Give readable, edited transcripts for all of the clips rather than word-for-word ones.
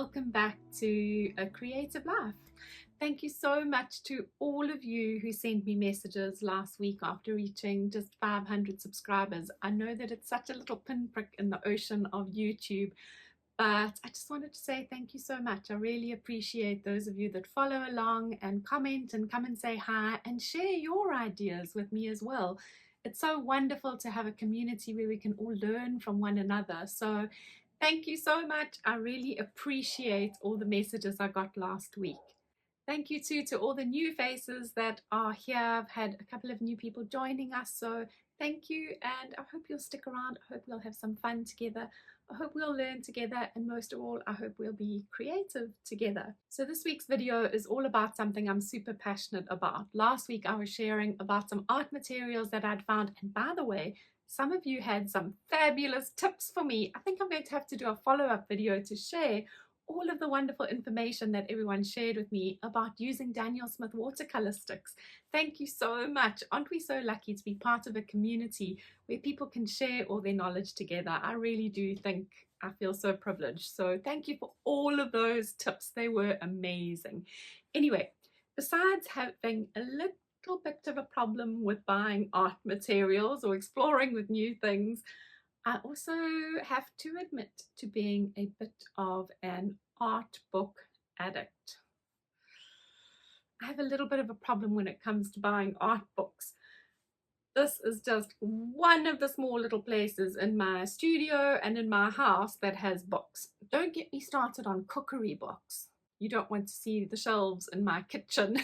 welcome back to A Creative Life. Thank you so much to all of you who sent me messages last week after reaching just 500 subscribers. I know that it's such a little pinprick in the ocean of YouTube, but I just wanted to say thank you so much. I really appreciate those of you that follow along and comment and come and say hi and share your ideas with me as well. It's so wonderful to have a community where we can all learn from one another. So thank you so much. I really appreciate all the messages I got last week. Thank you too to all the new faces that are here. I've had a couple of new people joining us, so thank you, and I hope you'll stick around. I hope we'll have some fun together. I hope we'll learn together, and most of all, I hope we'll be creative together. So this week's video is all about something I'm super passionate about. Last week I was sharing about some art materials that I'd found, and by the way, some of you had some fabulous tips for me. I think I'm going to have to do a follow-up video to share all of the wonderful information that everyone shared with me about using Daniel Smith watercolor sticks. Thank you so much. Aren't we so lucky to be part of a community where people can share all their knowledge together? I really do think I feel so privileged. So thank you for all of those tips. They were amazing. Anyway, besides having a little bit of a problem with buying art materials or exploring with new things, I also have to admit to being a bit of an art book addict. I have a little bit of a problem when it comes to buying art books. This is just one of the small little places in my studio and in my house that has books. Don't get me started on cookery books. You don't want to see the shelves in my kitchen.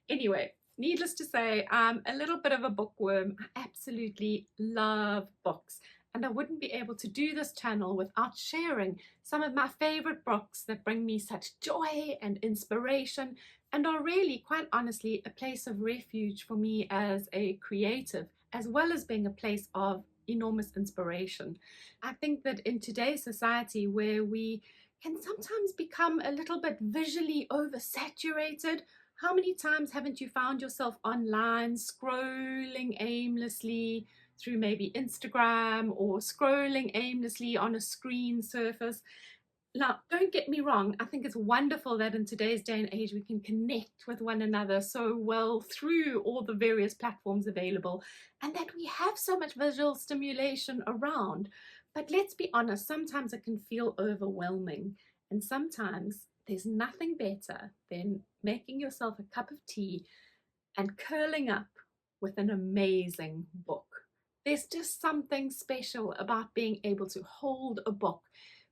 Anyway, needless to say, I'm a little bit of a bookworm. I absolutely love books. And I wouldn't be able to do this channel without sharing some of my favorite books that bring me such joy and inspiration and are really, quite honestly, a place of refuge for me as a creative, as well as being a place of enormous inspiration. I think that in today's society, where we can sometimes become a little bit visually oversaturated, how many times haven't you found yourself online scrolling aimlessly through maybe Instagram or scrolling aimlessly on a screen surface? Now, don't get me wrong, I think it's wonderful that in today's day and age we can connect with one another so well through all the various platforms available and that we have so much visual stimulation around. But let's be honest, sometimes it can feel overwhelming, and sometimes there's nothing better than making yourself a cup of tea and curling up with an amazing book. There's just something special about being able to hold a book,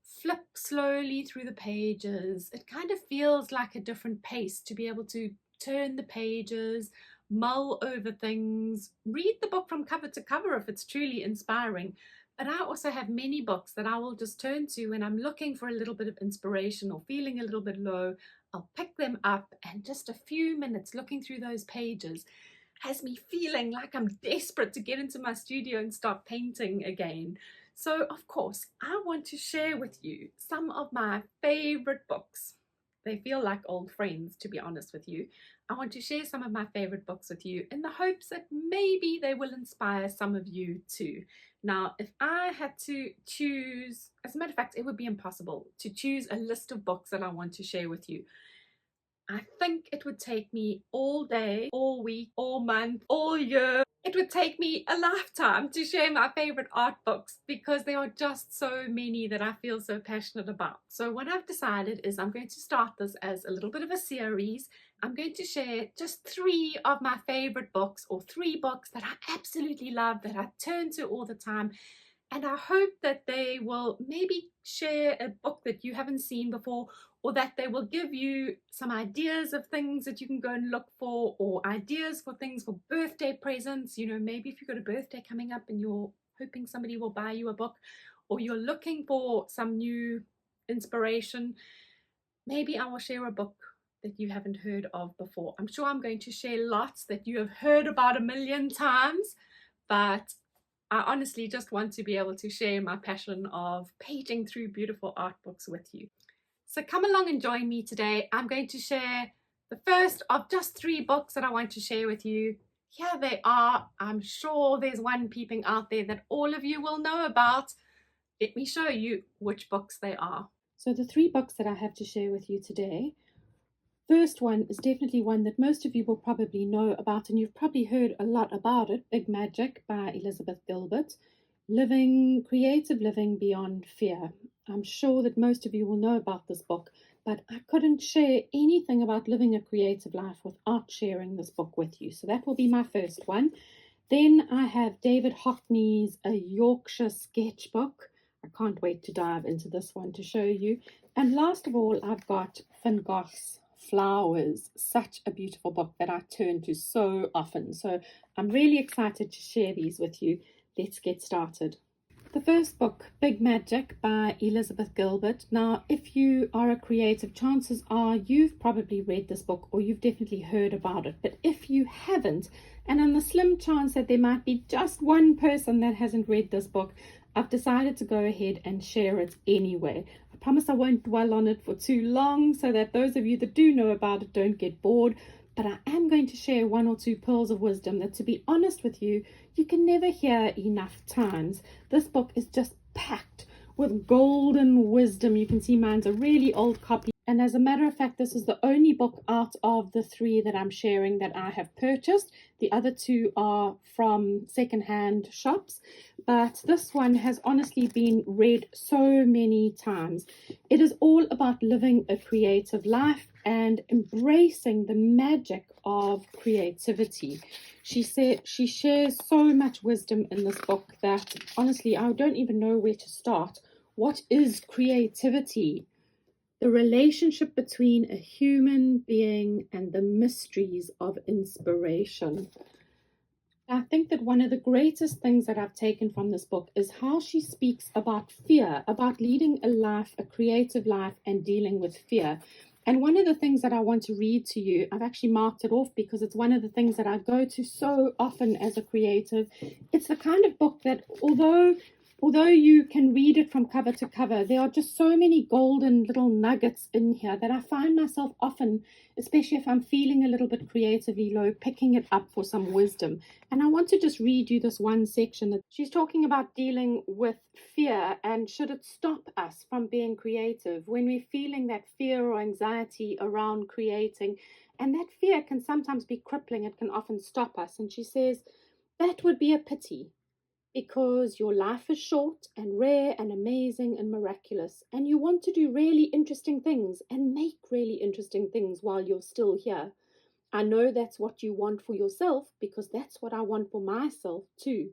flip slowly through the pages. It kind of feels like a different pace to be able to turn the pages, mull over things, read the book from cover to cover if it's truly inspiring. But I also have many books that I will just turn to when I'm looking for a little bit of inspiration or feeling a little bit low. I'll pick them up, and just a few minutes looking through those pages has me feeling like I'm desperate to get into my studio and start painting again. So of course, I want to share with you some of my favorite books. They feel like old friends, to be honest with you. I want to share some of my favorite books with you in the hopes that maybe they will inspire some of you too. Now, if I had to choose, as a matter of fact, it would be impossible to choose a list of books that I want to share with you. I think it would take me all day, all week, all month, all year. It would take me a lifetime to share my favorite art books because there are just so many that I feel so passionate about. So what I've decided is I'm going to start this as a little bit of a series. I'm going to share just 3 of my favorite books, or 3 books that I absolutely love, that I turn to all the time. And I hope that they will maybe share a book that you haven't seen before, or that they will give you some ideas of things that you can go and look for, or ideas for things for birthday presents. You know, maybe if you've got a birthday coming up and you're hoping somebody will buy you a book, or you're looking for some new inspiration, maybe I will share a book that you haven't heard of before. I'm sure I'm going to share lots that you have heard about a million times, but I honestly just want to be able to share my passion of paging through beautiful art books with you. So come along and join me today. I'm going to share the first of just 3 books that I want to share with you. Here they are. I'm sure there's one peeping out there that all of you will know about. Let me show you which books they are. So the 3 books that I have to share with you today, first one is definitely one that most of you will probably know about, and you've probably heard a lot about it, Big Magic by Elizabeth Gilbert, Creative Living Beyond Fear. I'm sure that most of you will know about this book, but I couldn't share anything about living a creative life without sharing this book with you. So that will be my first one. Then I have David Hockney's A Yorkshire Sketchbook. I can't wait to dive into this one to show you. And last of all, I've got Van Gogh's Flowers, such a beautiful book that I turn to so often. So I'm really excited to share these with you. Let's get started. The first book, Big Magic by Elizabeth Gilbert. Now, if you are a creative, chances are you've probably read this book or you've definitely heard about it. But if you haven't, and on the slim chance that there might be just one person that hasn't read this book, I've decided to go ahead and share it anyway. I promise I won't dwell on it for too long so that those of you that do know about it don't get bored. But I am going to share 1 or 2 pearls of wisdom that, to be honest with you, you can never hear enough times. This book is just packed with golden wisdom. You can see mine's a really old copy. And as a matter of fact, this is the only book out of the 3 that I'm sharing that I have purchased. The other 2 are from secondhand shops. But this one has honestly been read so many times. It is all about living a creative life and embracing the magic of creativity. She shares so much wisdom in this book that honestly I don't even know where to start. What is creativity? The relationship between a human being and the mysteries of inspiration. I think that one of the greatest things that I've taken from this book is how she speaks about fear, about leading a life, a creative life, and dealing with fear. And one of the things that I want to read to you, I've actually marked it off because it's one of the things that I go to so often as a creative. It's the kind of book that although you can read it from cover to cover, there are just so many golden little nuggets in here that I find myself often, especially if I'm feeling a little bit creatively low, picking it up for some wisdom. And I want to just read you this one section that she's talking about dealing with fear and should it stop us from being creative when we're feeling that fear or anxiety around creating. And that fear can sometimes be crippling. It can often stop us. And she says, that would be a pity, because your life is short and rare and amazing and miraculous, and you want to do really interesting things and make really interesting things while you're still here. I know that's what you want for yourself, because that's what I want for myself too.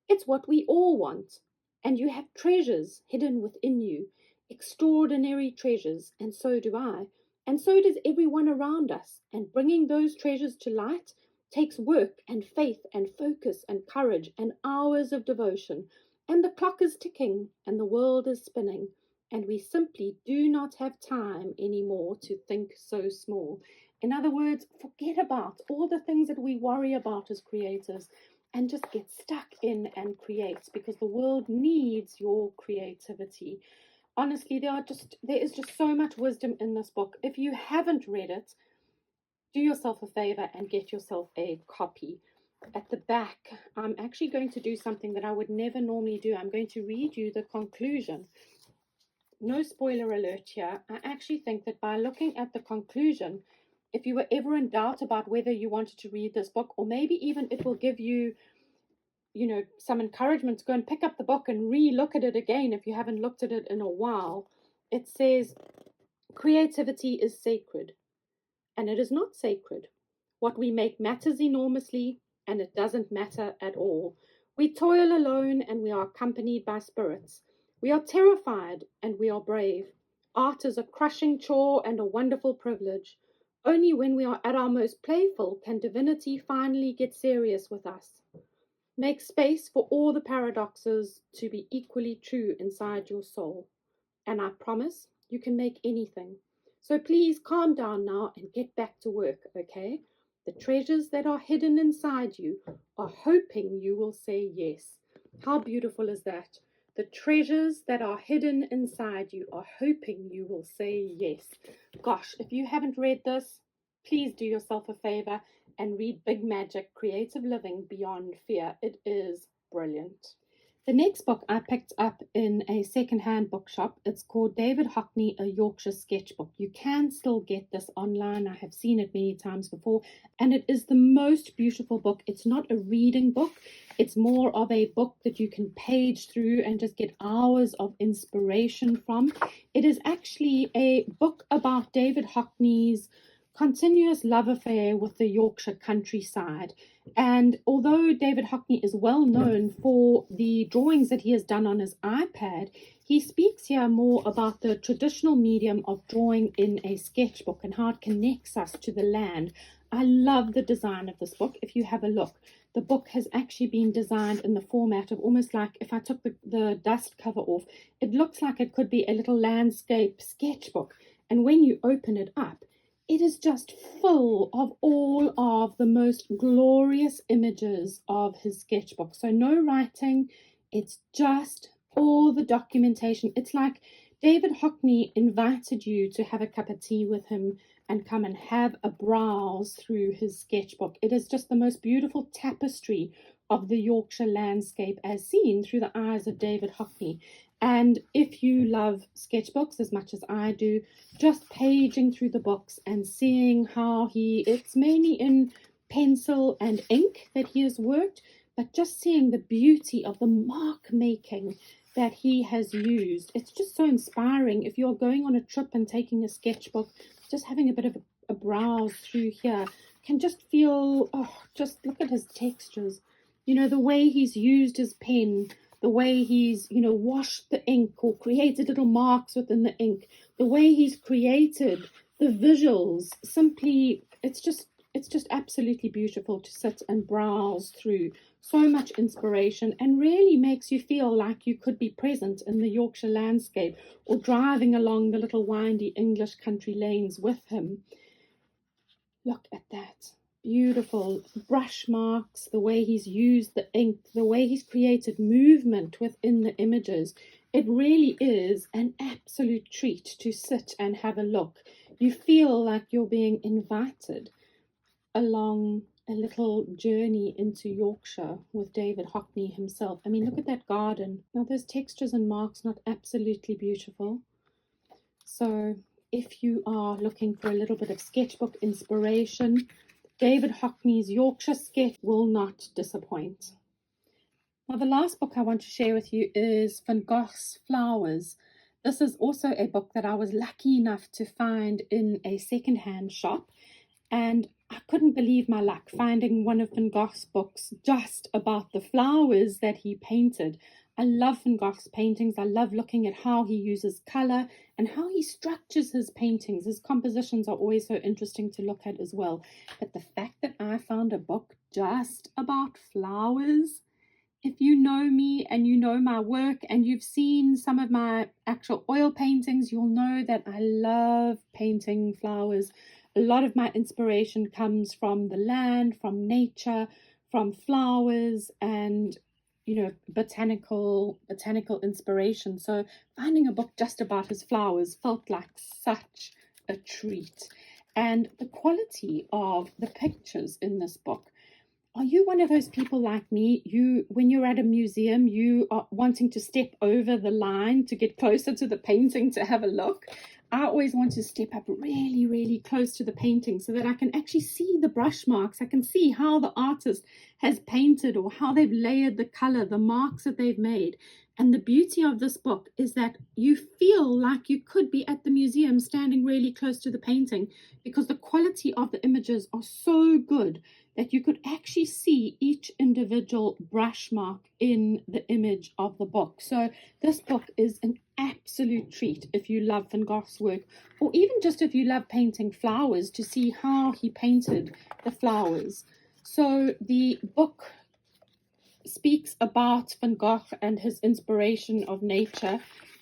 It's what we all want. And you have treasures hidden within you, extraordinary treasures, and so do I. And so does everyone around us. And bringing those treasures to light takes work and faith and focus and courage and hours of devotion. And the clock is ticking and the world is spinning. And we simply do not have time anymore to think so small. In other words, forget about all the things that we worry about as creators and just get stuck in and create, because the world needs your creativity. Honestly, there is just so much wisdom in this book. If you haven't read it, do yourself a favor and get yourself a copy. At the back, I'm actually going to do something that I would never normally do. I'm going to read you the conclusion. No spoiler alert here. I actually think that by looking at the conclusion, if you were ever in doubt about whether you wanted to read this book, or maybe even it will give you, some encouragement to go and pick up the book and re-look at it again if you haven't looked at it in a while. It says, creativity is sacred. And it is not sacred. What we make matters enormously, and it doesn't matter at all. We toil alone, and we are accompanied by spirits. We are terrified, and we are brave. Art is a crushing chore and a wonderful privilege. Only when we are at our most playful can divinity finally get serious with us. Make space for all the paradoxes to be equally true inside your soul. And I promise you can make anything. So please calm down now and get back to work, okay? The treasures that are hidden inside you are hoping you will say yes. How beautiful is that? The treasures that are hidden inside you are hoping you will say yes. Gosh, if you haven't read this, please do yourself a favor and read Big Magic, Creative Living Beyond Fear. It is brilliant. The next book I picked up in a second-hand bookshop. It's called David Hockney, A Yorkshire Sketchbook. You can still get this online. I have seen it many times before, and it is the most beautiful book. It's not a reading book. It's more of a book that you can page through and just get hours of inspiration from. It is actually a book about David Hockney's continuous love affair with the Yorkshire countryside. And although David Hockney is well known for the drawings that he has done on his iPad, he speaks here more about the traditional medium of drawing in a sketchbook and how it connects us to the land. I love the design of this book. If you have a look, the book has actually been designed in the format of almost like, if I took the dust cover off, it looks like it could be a little landscape sketchbook. And when you open it up, it is just full of all of the most glorious images of his sketchbook. So no writing, it's just all the documentation. It's like David Hockney invited you to have a cup of tea with him and come and have a browse through his sketchbook. It is just the most beautiful tapestry of the Yorkshire landscape as seen through the eyes of David Hockney. And if you love sketchbooks as much as I do, just paging through the books and seeing how it's mainly in pencil and ink that he has worked, but just seeing the beauty of the mark making that he has used. It's just so inspiring. If you're going on a trip and taking a sketchbook, just having a bit of a browse through here can just feel, just look at his textures. You know, the way he's used his pen, the way he's, washed the ink or created little marks within the ink, the way he's created the visuals, simply, it's just absolutely beautiful to sit and browse through. So much inspiration, and really makes you feel like you could be present in the Yorkshire landscape or driving along the little windy English country lanes with him. Look at that. Beautiful brush marks, the way he's used the ink, the way he's created movement within the images. It really is an absolute treat to sit and have a look. You feel like you're being invited along a little journey into Yorkshire with David Hockney himself. I mean, look at that garden. Now, those textures and marks, not absolutely beautiful. So if you are looking for a little bit of sketchbook inspiration, David Hockney's Yorkshire sketch will not disappoint. Now, the last book I want to share with you is Van Gogh's Flowers. This is also a book that I was lucky enough to find in a second-hand shop, and I couldn't believe my luck finding one of Van Gogh's books just about the flowers that he painted. I love Van Gogh's paintings. I love looking at how he uses color and how he structures his paintings. His compositions are always so interesting to look at as well. But the fact that I found a book just about flowers, if you know me and you know my work and you've seen some of my actual oil paintings, you'll know that I love painting flowers. A lot of my inspiration comes from the land, from nature, from flowers, and botanical inspiration. So finding a book just about his flowers felt like such a treat. And the quality of the pictures in this book. Are you one of those people like me? When you're at a museum, you are wanting to step over the line to get closer to the painting to have a look. I always want to step up really, really close to the painting so that I can actually see the brush marks. I can see how the artist has painted or how they've layered the color, the marks that they've made. And the beauty of this book is that you feel like you could be at the museum standing really close to the painting, because the quality of the images are so good that you could actually see each individual brush mark in the image of the book. So this book is an absolute treat if you love Van Gogh's work, or even just if you love painting flowers, to see how he painted the flowers. So the book speaks about Van Gogh and his inspiration of nature,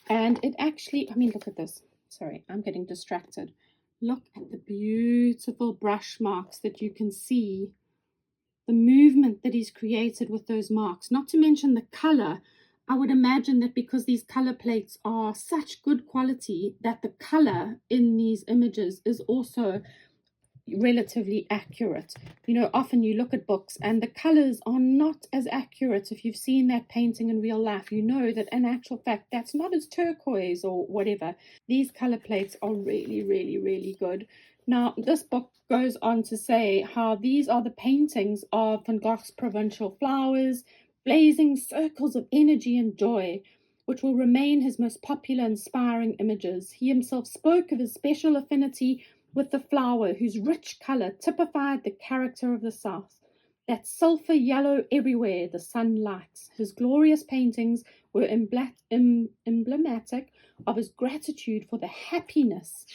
and it actually, look at this. Sorry, I'm getting distracted. Look at the beautiful brush marks that you can see, the movement that he's created with those marks, not to mention the color. I would imagine that because these color plates are such good quality, that the color in these images is also relatively accurate. You know, often you look at books and the colors are not as accurate. If you've seen that painting in real life, you know that in actual fact that's not as turquoise or whatever. These color plates are really, really, really good. Now, this book goes on to say how these are the paintings of Van Gogh's provincial flowers, blazing circles of energy and joy, which will remain his most popular, inspiring images. He himself spoke of his special affinity with the flower, whose rich colour typified the character of the South. That sulphur yellow everywhere the sun lights. His glorious paintings were emblematic of his gratitude for the happiness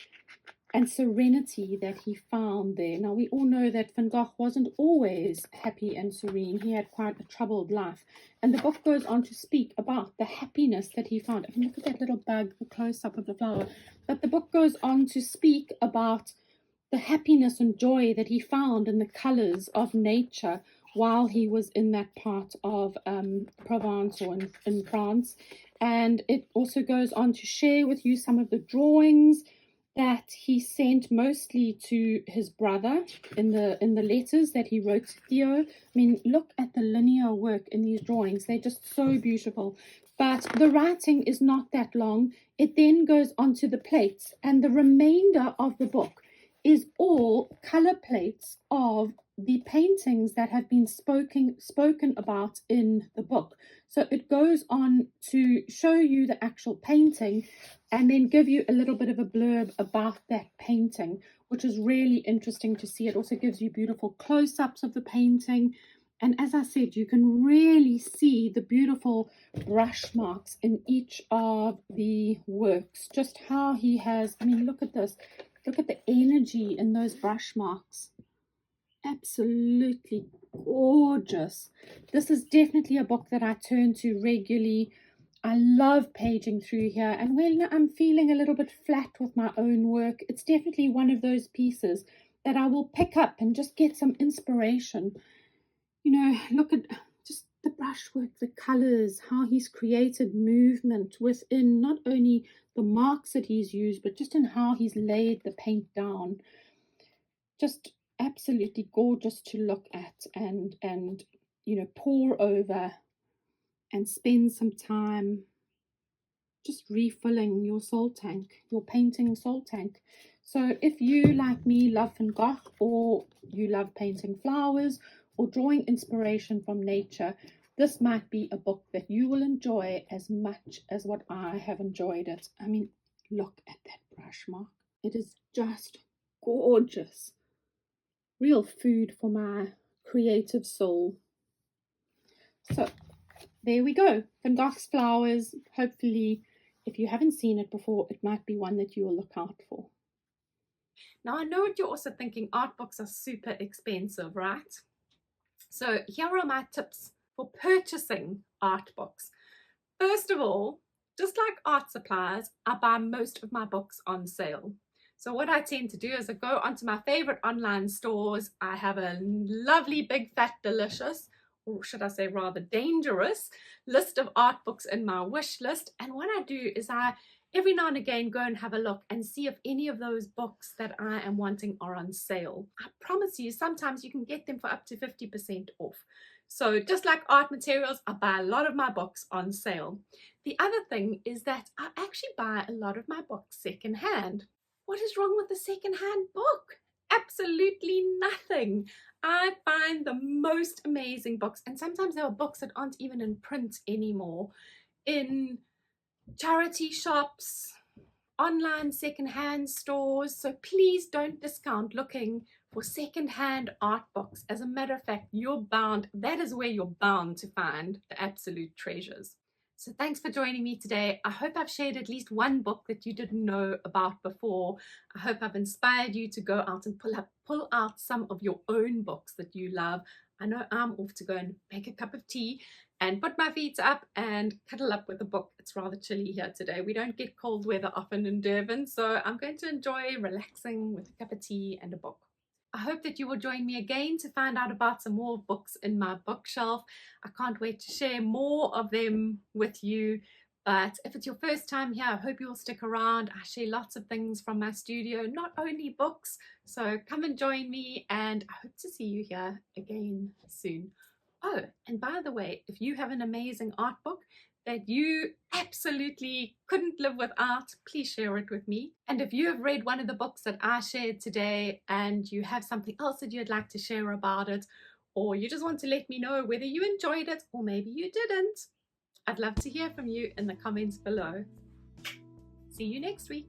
and serenity that he found there. Now, we all know that Van Gogh wasn't always happy and serene. He had quite a troubled life. And the book goes on to speak about the happiness that he found. I mean, look at that little bug, the close-up of the flower. But the book goes on to speak about the happiness and joy that he found in the colours of nature while he was in that part of Provence or in France. And it also goes on to share with you some of the drawings that he sent mostly to his brother in the letters that he wrote to Theo. I mean, look at the linear work in these drawings. They're just so beautiful. But the writing is not that long. It then goes on to the plates, and the remainder of the book is all color plates of the paintings that have been spoken about in the book. So it goes on to show you the actual painting and then give you a little bit of a blurb about that painting, which is really interesting to see. It also gives you beautiful close-ups of the painting. And as I said, you can really see the beautiful brush marks in each of the works. Just how he has, I mean, look at this. Look at the energy in those brush marks. Absolutely gorgeous. This is definitely a book that I turn to regularly. I love paging through here, and when I'm feeling a little bit flat with my own work, it's definitely one of those pieces that I will pick up and just get some inspiration. You know, look at just the brushwork, the colors, how he's created movement within not only the marks that he's used, but just in how he's laid the paint down. Just absolutely gorgeous to look at and you know, pore over and spend some time just refilling your soul tank, your painting soul tank. So if you, like me, love Van Gogh, or you love painting flowers or drawing inspiration from nature, this might be a book that you will enjoy as much as what I have enjoyed it. I mean, look at that brush mark. It is just gorgeous. Real food for my creative soul. So there we go. Van Gogh's Flowers. Hopefully, if you haven't seen it before, it might be one that you will look out for. Now, I know what you're also thinking. Art books are super expensive, right? So here are my tips for purchasing art books. First of all, just like art supplies, I buy most of my books on sale. So what I tend to do is I go onto my favorite online stores. I have a lovely, big, fat, delicious, or should I say rather dangerous, list of art books in my wish list. And what I do is I every now and again go and have a look and see if any of those books that I am wanting are on sale. I promise you, sometimes you can get them for up to 50% off. So just like art materials, I buy a lot of my books on sale. The other thing is that I actually buy a lot of my books secondhand. What is wrong with a secondhand book? Absolutely nothing. I find the most amazing books, and sometimes there are books that aren't even in print anymore, in charity shops, online secondhand stores. So please don't discount looking for secondhand art books. As a matter of fact, that is where you're bound to find the absolute treasures. So thanks for joining me today. I hope I've shared at least one book that you didn't know about before. I hope I've inspired you to go out and pull out some of your own books that you love. I know I'm off to go and make a cup of tea and put my feet up and cuddle up with a book. It's rather chilly here today. We don't get cold weather often in Durban, so I'm going to enjoy relaxing with a cup of tea and a book. I hope that you will join me again to find out about some more books in my bookshelf. I can't wait to share more of them with you. But if it's your first time here, I hope you'll stick around. I share lots of things from my studio, not only books. So come and join me, and I hope to see you here again soon. Oh, and by the way, if you have an amazing art book that you absolutely couldn't live without, please share it with me. And if you have read one of the books that I shared today and you have something else that you'd like to share about it, or you just want to let me know whether you enjoyed it or maybe you didn't, I'd love to hear from you in the comments below. See you next week.